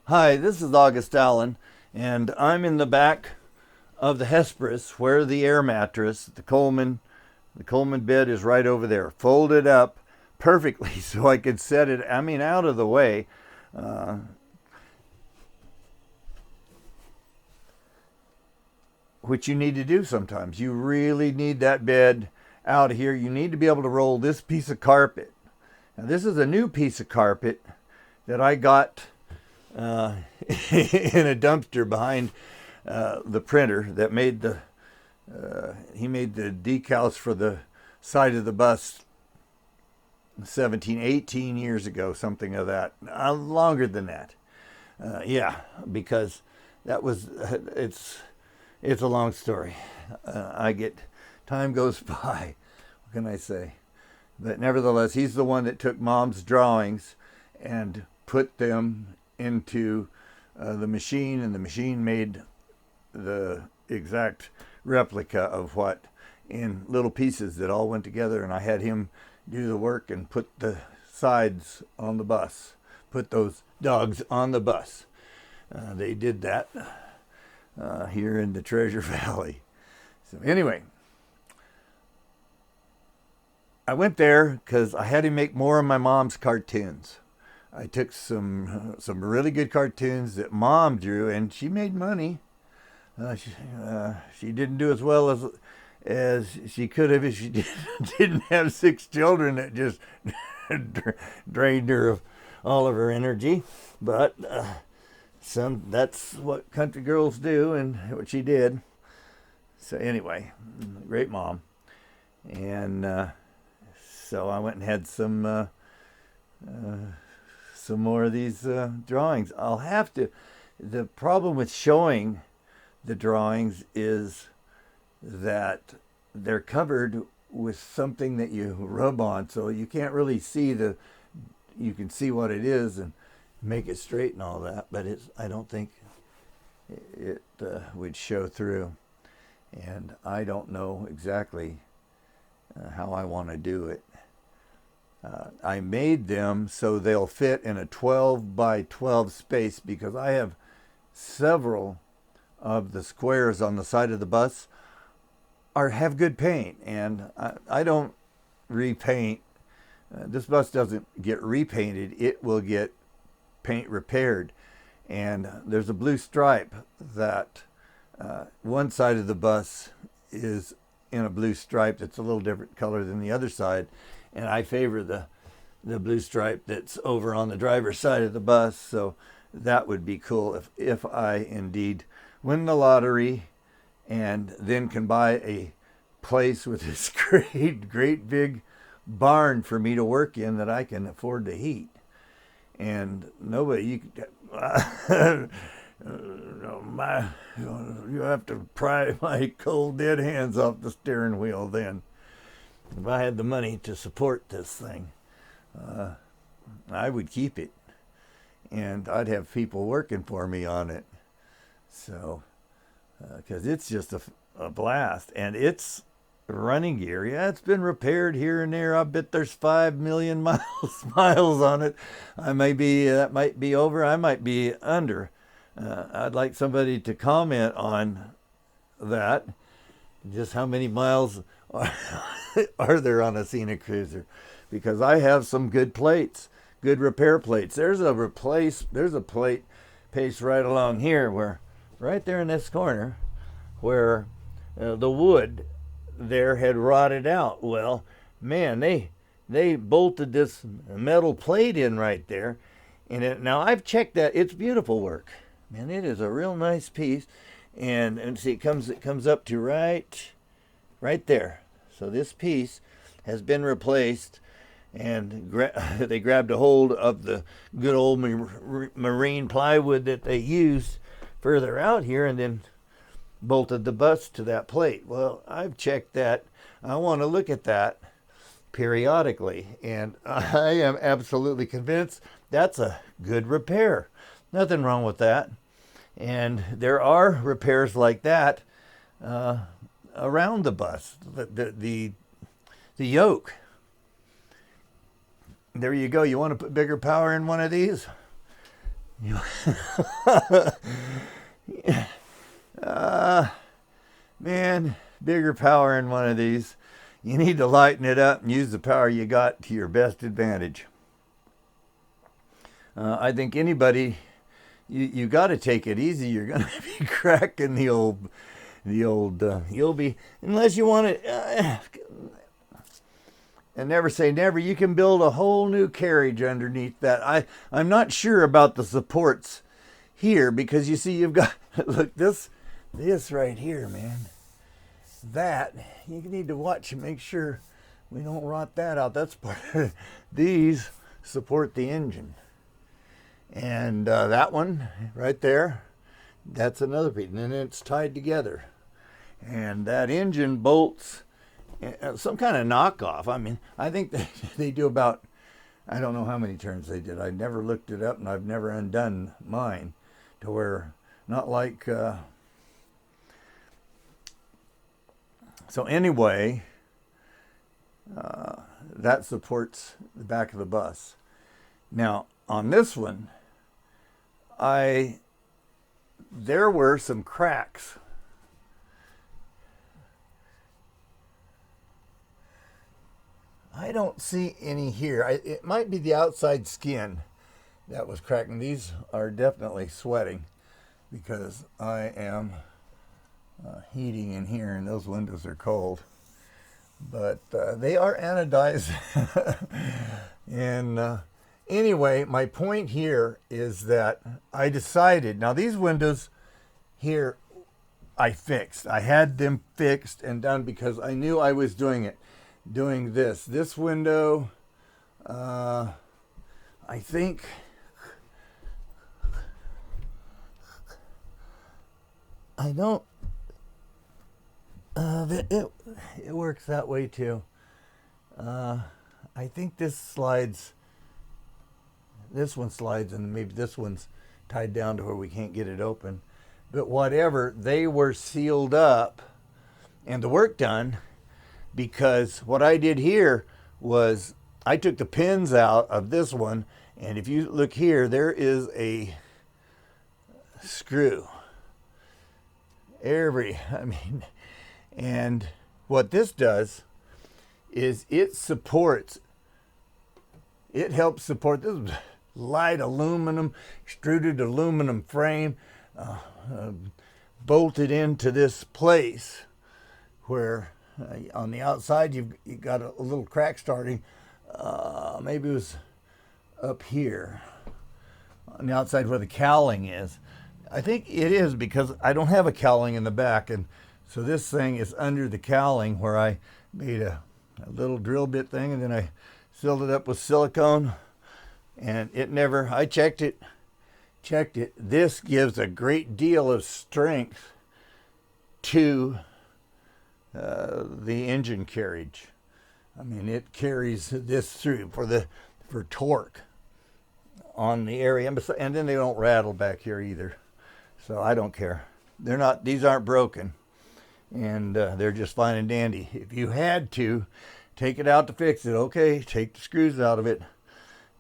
Hi, this is August Allen, and I'm in the back of the Hesperus where the air mattress, the Coleman bed is right over there, folded up perfectly so I could set it, out of the way, uh, which you need to do sometimes. You really need that bed out of here. You need to be able to roll this piece of carpet. Now, this is a new piece of carpet that I got uh, in a dumpster behind the printer that made he made the decals for the side of the bus 17, 18 years ago, something of that. Longer than that. Yeah, because that was it's a long story. I get time goes by. What can I say? But nevertheless, he's the one that took Mom's drawings and put them into the machine, and the machine made the exact replica of what in little pieces that all went together. And I had him do the work and put the sides on the bus, put those dogs on the bus. They did that here in the Treasure Valley. So anyway, I went there because I had him make more of my mom's cartoons. I took some really good cartoons that Mom drew, and she made money. She didn't do as well as she could have if she didn't have six children that just drained her of all of her energy. But that's what country girls do, and what she did. So anyway, great mom. And so I went and had some more of these drawings. I'll have to. The problem with showing the drawings is that they're covered with something that you rub on, so you can't really see you can see what it is and make it straight and all that, but I don't think it would show through. And I don't know exactly how I want to do it. I made them so they'll fit in a 12 by 12 space because I have several of the squares on the side of the bus have good paint, and I don't repaint. This bus doesn't get repainted; it will get paint repaired. And there's a blue stripe that one side of the bus is in a blue stripe that's a little different color than the other side, and I favor the blue stripe that's over on the driver's side of the bus. So that would be cool if I indeed win the lottery and then can buy a place with this great big barn for me to work in that I can afford to heat. And nobody, you have to pry my cold dead hands off the steering wheel then. If I had the money to support this thing, I would keep it, and I'd have people working for me on it. So, because it's just a blast, and it's running gear. Yeah, it's been repaired here and there. I bet there's 5 million miles on it. I may be that might be over. I might be under. I'd like somebody to comment on that. Just how many miles are there on a scenic cruiser? Because I have some good plates, good repair plates. There's a plate paste right along here right there in this corner where the wood there had rotted out. Well, man, they bolted this metal plate in right there, and now I've checked that. It's beautiful work, man. It is a real nice piece, and see, it comes up to right there. So this piece has been replaced, and they grabbed a hold of the good old marine plywood that they used further out here, and then bolted the bus to that plate. Well, I've checked that. I want to look at that periodically, and I am absolutely convinced that's a good repair. Nothing wrong with that. And there are repairs like that around the bus. The yoke. There you go. You want to put bigger power in one of these? You man, bigger power in one of these. You need to lighten it up and use the power you got to your best advantage. I think anybody, you got to take it easy. You're going to be cracking you'll be, unless you want to, and never say never, you can build a whole new carriage underneath that. I'm not sure about the supports here, because you see you've got, look, this right here, man. That, you need to watch and make sure we don't rot that out. That's part of, these support the engine. And that one right there, that's another piece. And then it's tied together. And that engine bolts, some kind of knockoff. I mean, I think they do about, I don't know how many turns they did. I never looked it up, and I've never undone mine to where, not like, so anyway, that supports the back of the bus. Now, on this one, there were some cracks. I don't see any here. It might be the outside skin that was cracking. These are definitely sweating because I am heating in here, and those windows are cold. But they are anodized. And anyway, my point here is that I decided, now these windows here I fixed. I had them fixed and done because I knew I was doing this. This window, I think, I don't, it works that way too. I think this one slides, and maybe this one's tied down to where we can't get it open. But whatever, they were sealed up and the work done, because what I did here was I took the pins out of this one, and if you look here, there is a screw. And what this does is it helps support this light aluminum, extruded aluminum frame, bolted into this place where on the outside you got a little crack starting. Maybe it was up here on the outside where the cowling is. I think it is, because I don't have a cowling in the back, and so this thing is under the cowling where I made a little drill bit thing, and then I sealed it up with silicone, and it never, I checked it. This gives a great deal of strength to the engine carriage. I mean, it carries this through for torque on the area, and then they don't rattle back here either. So I don't care. These aren't broken, and they're just fine and dandy. If you had to take it out to fix it, okay, take the screws out of it.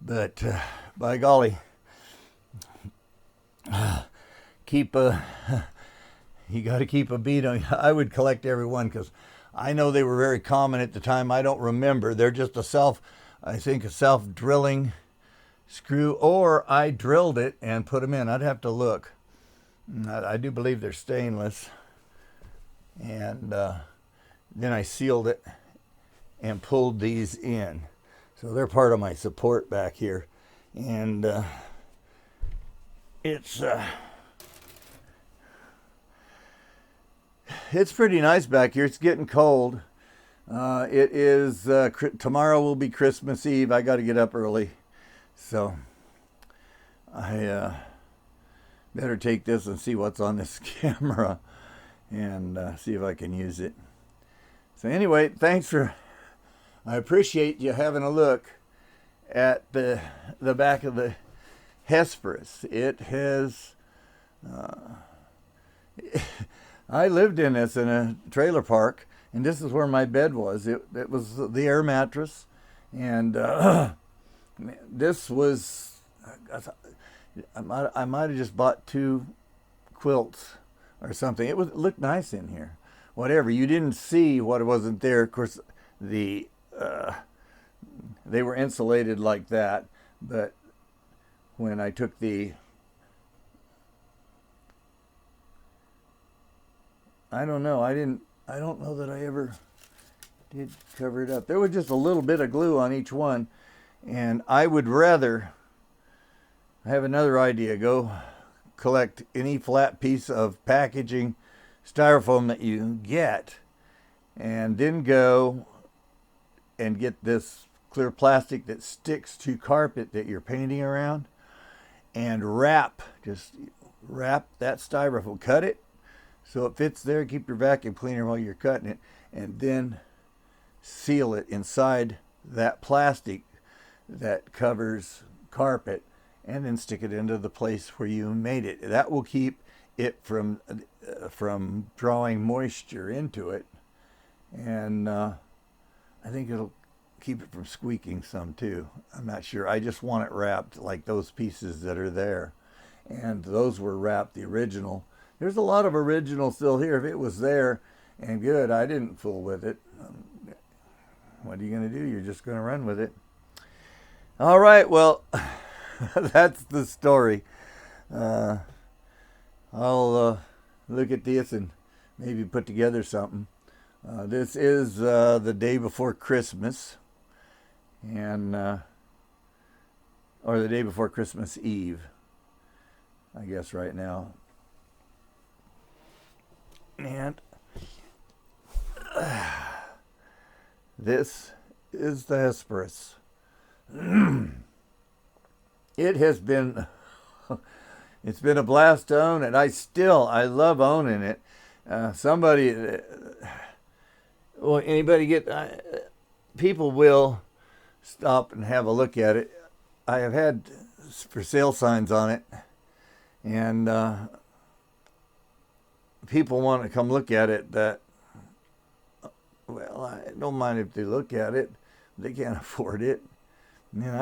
But by golly, you got to keep a beat on. I would collect every one, because I know they were very common at the time. I don't remember. They're just a self-drilling screw, or I drilled it and put them in. I'd have to look. I do believe they're stainless. And then I sealed it and pulled these in. So they're part of my support back here. And it's pretty nice back here. It's getting cold. It is, tomorrow will be Christmas Eve. I got to get up early. So I better take this and see what's on this camera and see if I can use it. So anyway, I appreciate you having a look at the back of the Hesperus. It has, I lived in this in a trailer park, and this is where my bed was. It was the air mattress, and this was, I might have just bought 2 quilts or something. It looked nice in here. Whatever. You didn't see what wasn't there. Of course, the they were insulated like that, but when I took I don't know. I don't know that I ever did cover it up. There was just a little bit of glue on each one, and I would rather, I have another idea. Go collect any flat piece of packaging styrofoam that you get, and then go and get this clear plastic that sticks to carpet that you're painting around, and just wrap that styrofoam. Cut it so it fits there. Keep your vacuum cleaner while you're cutting it, and then seal it inside that plastic that covers carpet, and then stick it into the place where you made it. That will keep it from drawing moisture into it, and I think it'll keep it from squeaking some too. I'm not sure. I just want it wrapped like those pieces that are there, and those were wrapped the original. There's a lot of original still here. If it was there and good, I didn't fool with it. What are you going to do? You're just going to run with it. All right, well, that's the story. I'll look at this and maybe put together something. This is the day before Christmas, and or the day before Christmas Eve, I guess right now. And this is the Hesperus. It has been, it's been a blast to own it. I love owning it. People will stop and have a look at it. I have had for sale signs on it, and people want to come look at it. Well, I don't mind if they look at it. They can't afford it. Man,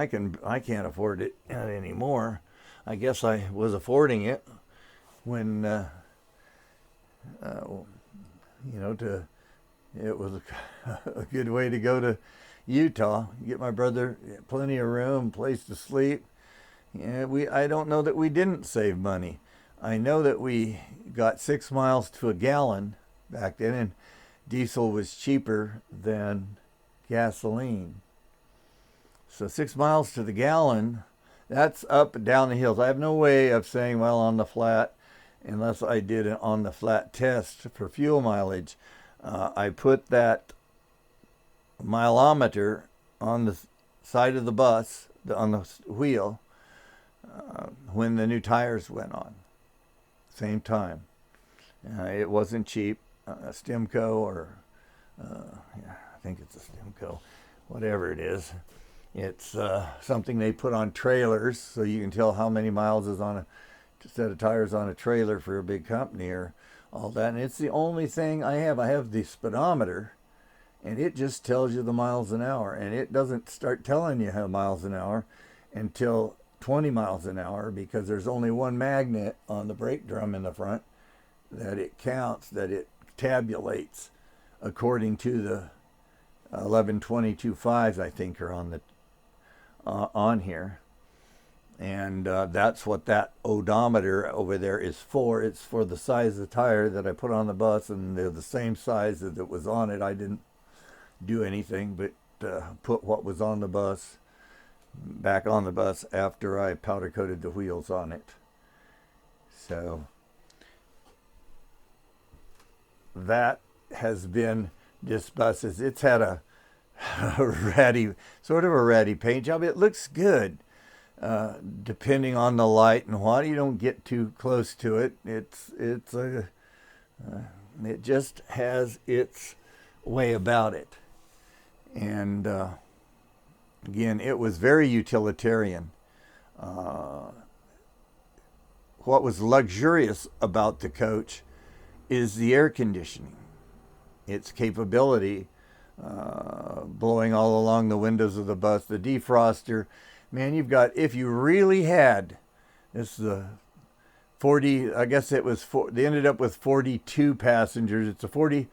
I can't afford it anymore. I guess I was affording it when it was a good way to go to Utah. Get my brother plenty of room, place to sleep. Yeah, I don't know that we didn't save money. I know that we got 6 miles to a gallon back then, and diesel was cheaper than gasoline. So 6 miles to the gallon, that's up and down the hills. I have no way of saying, well, on the flat, unless I did an on the flat test for fuel mileage. I put that mileometer on the side of the bus, on the wheel, when the new tires went on. Same time. It wasn't cheap. Stemco, or I think it's a Stemco, whatever it is. It's something they put on trailers so you can tell how many miles is on a set of tires on a trailer for a big company or all that. And it's the only thing I have. I have the speedometer, and it just tells you the miles an hour. And it doesn't start telling you how miles an hour until 20 miles an hour, because there's only one magnet on the brake drum in the front that it counts, that it tabulates according to the 1122.5s, I think, are on here. And that's what that odometer over there is for. It's for the size of the tire that I put on the bus, and they're the same size as it was on it. I didn't do anything but put what was on the bus back on the bus after I powder coated the wheels on it. So that has been this bus. It's had a sort of a ratty paint job. It looks good. Depending on the light and what, you don't get too close to it. It just has its way about it. And again, it was very utilitarian. What was luxurious about the coach is the air conditioning, its capability, blowing all along the windows of the bus, the defroster. Man, if you really had This is a 40, I guess it was, they ended up with 42 passengers. It's a 40,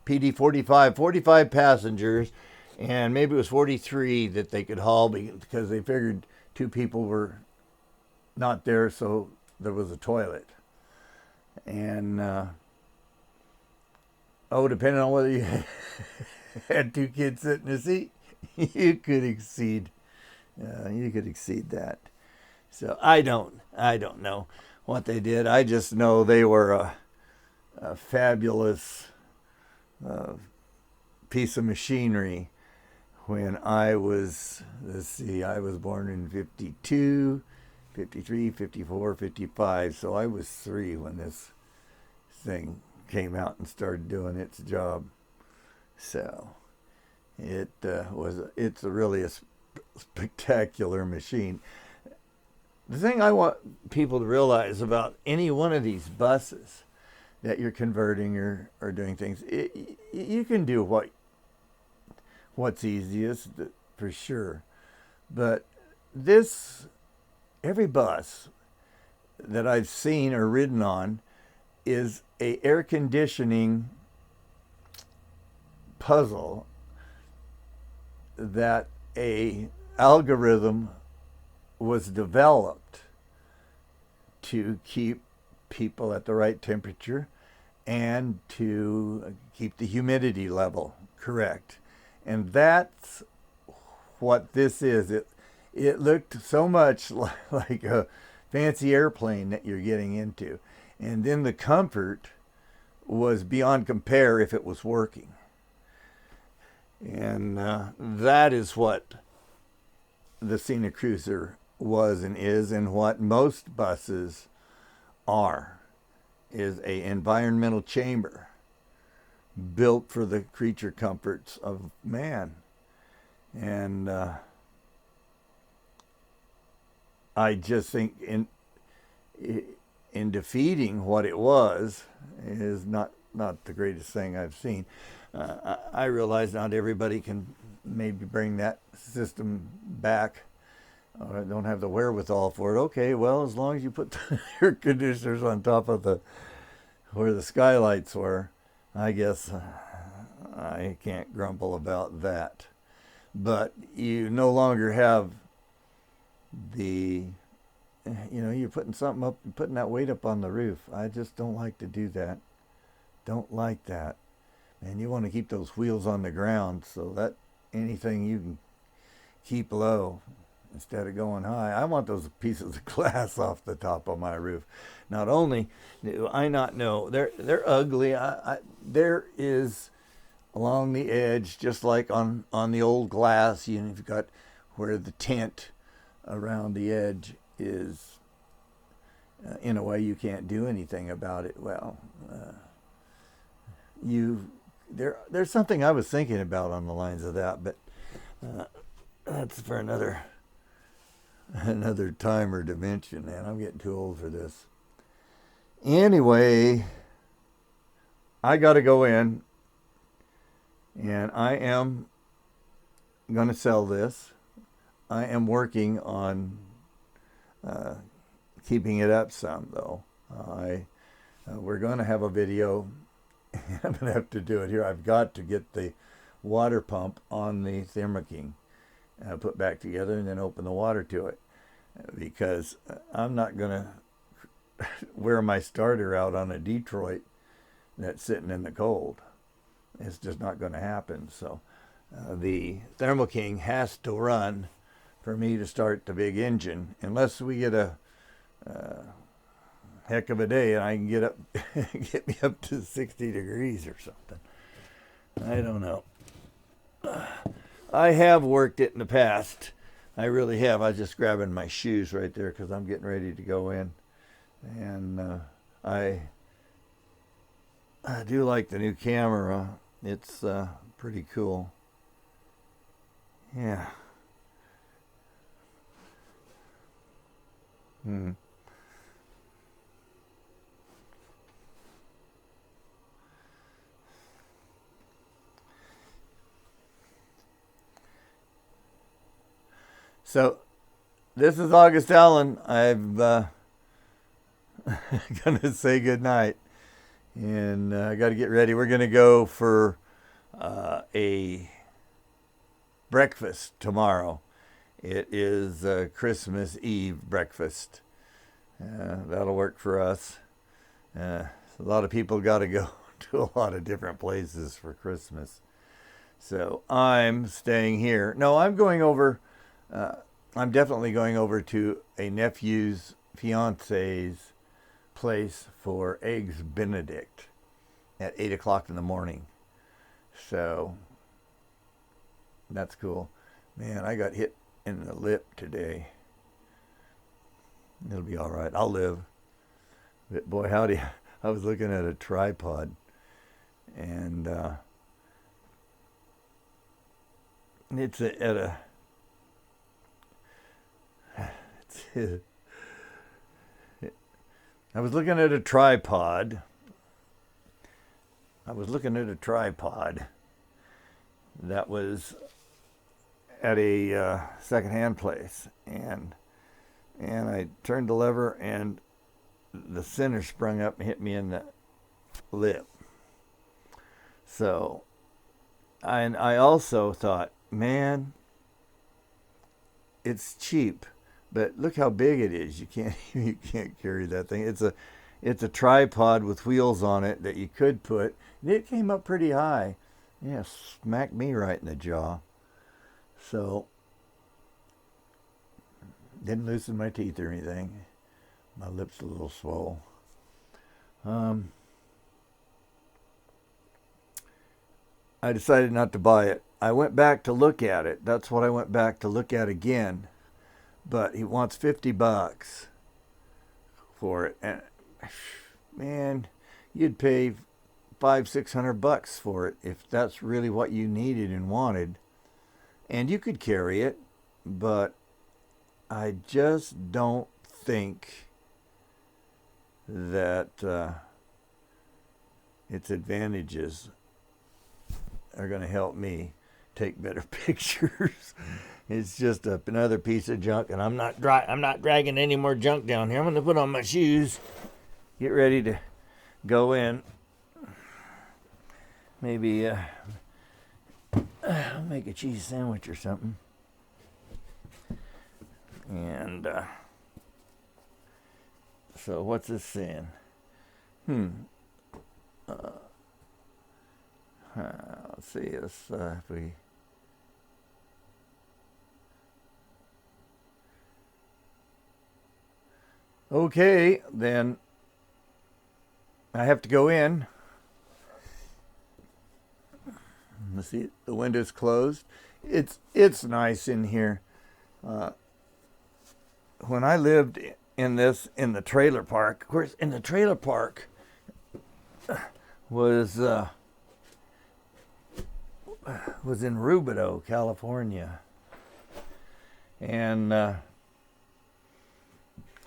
PD 45 passengers, and maybe it was 43 that they could haul because they figured 2 people were not there, so there was a toilet. And, depending on whether you had 2 kids sitting in a seat, you could exceed that. So I don't know what they did. I just know they were a fabulous piece of machinery when I was, I was born in 52, 53, 54, 55. So I was 3 when this thing came out and started doing its job. So it's really a spectacular machine. The thing I want people to realize about any one of these buses that you're converting or doing things, you can do what's easiest for sure. But every bus that I've seen or ridden on is a air conditioning puzzle that a algorithm was developed to keep people at the right temperature and to keep the humidity level correct. And that's what this is. It looked so much like a fancy airplane that you're getting into. And then the comfort was beyond compare if it was working. And that is what the Scenic Cruiser was and is, and what most buses are, is a environmental chamber built for the creature comforts of man. And I just think in defeating what it was is not the greatest thing I've seen. I realize not everybody can maybe bring that system back or don't have the wherewithal for it. Okay, well, as long as you put the air conditioners on top of where the skylights were, I guess I can't grumble about that. But you no longer have you're putting something up, putting that weight up on the roof. I just don't like to do that. Don't like that. And you want to keep those wheels on the ground so that anything you can keep low instead of going high. I want those pieces of glass off the top of my roof. Not only do I not know, they're ugly. There is along the edge, just like on the old glass, you've got where the tint around the edge is, in a way you can't do anything about it. Well, there's something I was thinking about on the lines of that, but that's for another time or dimension, man. I'm getting too old for this. Anyway, I got to go in, and I am going to sell this. I am working on keeping it up some, though. We're going to have a video. I'm going to have to do it here. I've got to get the water pump on the Thermo King put back together and then open the water to it, because I'm not going to wear my starter out on a Detroit that's sitting in the cold. It's just not going to happen. So the Thermo King has to run for me to start the big engine, unless we get a heck of a day and I can get me up to 60 degrees or something. I don't know. I have worked it in the past. I really have. I was just grabbing my shoes right there because I'm getting ready to go in. And I do like the new camera. It's pretty cool. Yeah. So, this is August Allen. I've gonna say goodnight, and I got to get ready. We're gonna go for a breakfast tomorrow. It is Christmas Eve breakfast. That'll work for us. A lot of people got to go to a lot of different places for Christmas. So I'm staying here. No, I'm going over. I'm definitely going over to a nephew's fiance's place for eggs Benedict at 8 o'clock in the morning. So that's cool. Man, I got hit in the lip today. It'll be all right. I'll live. But boy, howdy. I was looking at a tripod, and it's at a I was looking at a tripod. That was at a secondhand place, and I turned the lever, and the center sprung up and hit me in the lip. So, I also thought, man, it's cheap, but look how big it is. You can't carry that thing. It's a tripod with wheels on it that you could put. And it came up pretty high. Yeah, smacked me right in the jaw. So, didn't loosen my teeth or anything. My lips a little swole. I decided not to buy it. I went back to look at it. That's what I went back to look at again. But he wants $50 for it. And man, you'd pay $500-600 for it if that's really what you needed and wanted. And you could carry it, but I just don't think that its advantages are going to help me take better pictures. It's just another piece of junk, and I'm not dragging any more junk down here. I'm going to put on my shoes, get ready to go in. Maybe I'll make a cheese sandwich or something. And so what's this saying? Let's see if we. Okay, then I have to go in. Let's see, the window's closed. It's nice in here. When I lived in the trailer park, of course, in the trailer park was in Rubidoux, California, and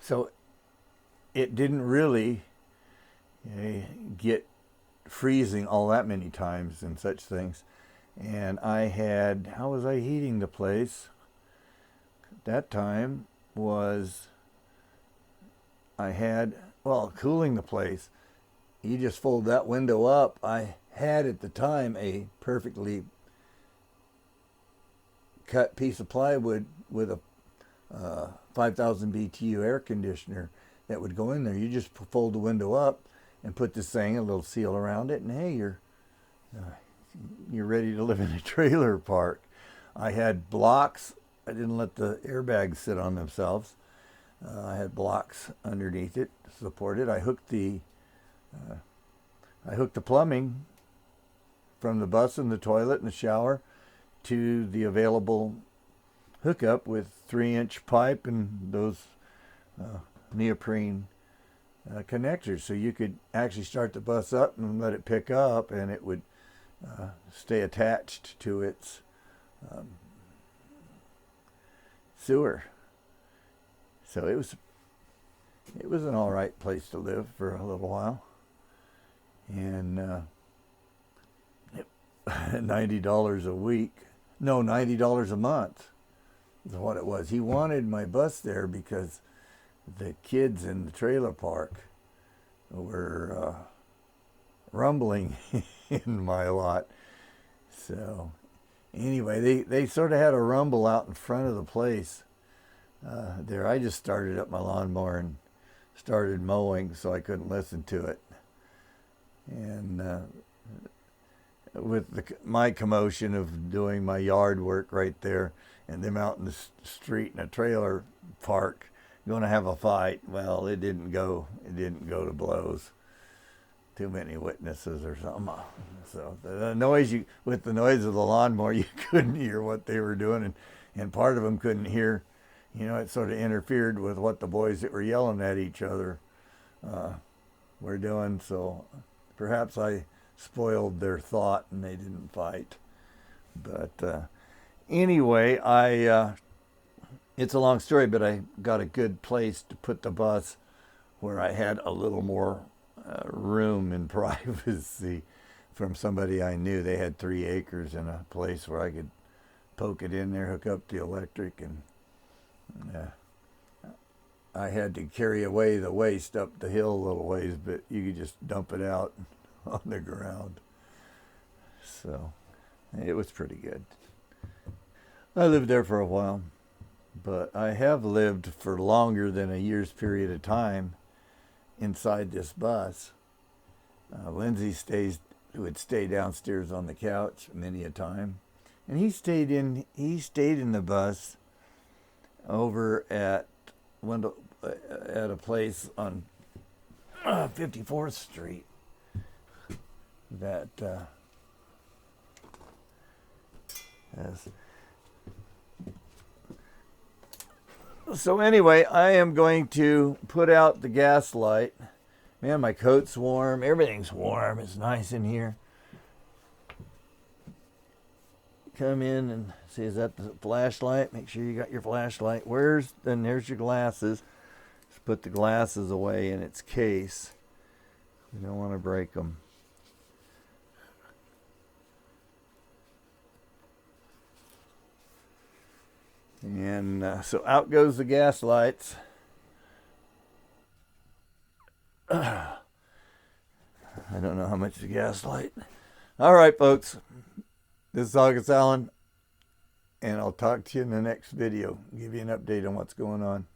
so it didn't really get freezing all that many times and such things. And how was I heating the place? That time was cooling the place. You just fold that window up. I had at the time a perfectly cut piece of plywood with a 5,000 BTU air conditioner that would go in there. You just fold the window up and put this thing, a little seal around it, and hey, you're ready to live in a trailer park. I had blocks. I didn't let the airbags sit on themselves. I had blocks underneath it to support it. I hooked the plumbing from the bus and the toilet and the shower to the available hookup with 3-inch pipe and those neoprene connectors, so you could actually start the bus up and let it pick up, and it would stay attached to its sewer. So it was an all right place to live for a little while, and $90 a week, no, $90 a month is what it was. He wanted my bus there because the kids in the trailer park were rumbling in my lot. So anyway, they sort of had a rumble out in front of the place there. I just started up my lawnmower and started mowing, so I couldn't listen to it. And with my commotion of doing my yard work right there, and them out in the street in a trailer park going to have a fight, well, it didn't go to blows. Too many witnesses or something. So the noise with the noise of the lawnmower, you couldn't hear what they were doing, and part of them couldn't hear. It sort of interfered with what the boys that were yelling at each other were doing. So perhaps I spoiled their thought and they didn't fight. But anyway, it's a long story, but I got a good place to put the bus where I had a little more room and privacy from somebody I knew. They had 3 acres in a place where I could poke it in there, hook up the electric, and I had to carry away the waste up the hill a little ways, but you could just dump it out on the ground. So it was pretty good. I lived there for a while, but I have lived for longer than a year's period of time inside this bus. Lindsay would stay downstairs on the couch many a time, and he stayed in the bus over at a place on 54th Street that has. So anyway, I am going to put out the gas light. Man, my coat's warm. Everything's warm. It's nice in here. Come in and see, is that the flashlight? Make sure you got your flashlight. There's your glasses. Just put the glasses away in its case. You don't want to break them. And so out goes the gas lights. I don't know how much the gas light. All right, folks. This is August Allen, and I'll talk to you in the next video. Give you an update on what's going on.